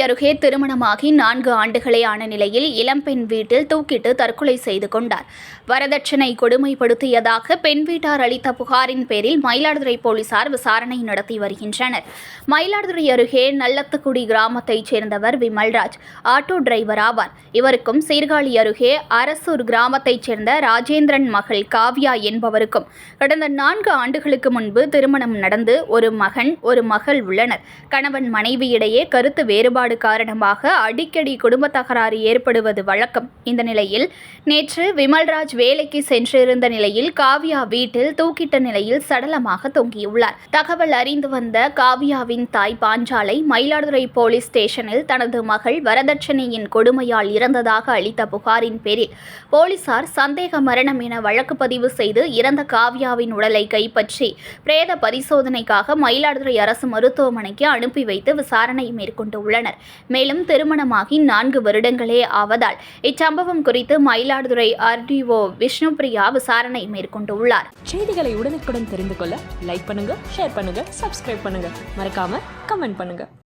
அருகே திருமணமாகி 4 ஆண்டுகளே ஆன நிலையில் இளம்பெண் வீட்டில் தூக்கிட்டு தற்கொலை செய்து கொண்டார். வரதட்சணை கொடுமைப்படுத்தியதாக பெண் வீட்டார் அளித்த புகாரின் பேரில் மயிலாடுதுறை போலீசார் விசாரணை நடத்தி வருகின்றனர். மயிலாடுதுறை அருகே நல்லத்துக்குடி கிராமத்தைச் சேர்ந்தவர் விமல்ராஜ் ஆட்டோ டிரைவர் ஆவார். இவருக்கும் சீர்காழி அருகே அரசூர் கிராமத்தைச் சேர்ந்த ராஜேந்திரன் மகள் காவ்யா என்பவருக்கும் கடந்த 4 ஆண்டுகளுக்கு முன்பு திருமணம் நடந்து ஒரு மகன் ஒரு மகள் உள்ளனர். கணவன் மனைவியிடையே கருத்து வேறுபாடு காரணமாக அடிக்கடி குடும்ப தகராறு ஏற்படுவது வழக்கம். இந்த நிலையில் நேற்று விமல்ராஜ் வேலைக்கு சென்றிருந்த நிலையில் காவ்யா வீட்டில் தூக்கிட்ட நிலையில் சடலமாக தொங்கியுள்ளார். தகவல் அறிந்து வந்த காவ்யாவின் தாய் பாஞ்சாலை மயிலாடுதுறை போலீஸ் ஸ்டேஷனில் தனது மகள் வரதட்சணையின் கொடுமையால் இறந்ததாக அளித்த புகாரின் பேரில் போலீசார் சந்தேக மரணம் என வழக்கு பதிவு செய்து இறந்த காவ்யாவின் உடலை கைப்பற்றி பிரேத பரிசோதனைக்காக மயிலாடுதுறை அரசு மருத்துவமனைக்கு அனுப்பி வைத்து விசாரணை மேற்கொண்டுள்ளனர். மேலும் திருமணமாகி 4 வருடங்களே ஆவதால் இச்சம்பவம் குறித்து மயிலாடுதுறை RDO விஷ்ணுபிரியா விசாரணை மேற்கொண்டுள்ளார். செய்திகளை உடனுக்குடன் தெரிந்து கொள்ள லைக் பண்ணுங்க, ஷேர் பண்ணுங்க, சப்ஸ்கிரைப் பண்ணுங்க, மறக்காம கமெண்ட் பண்ணுங்க.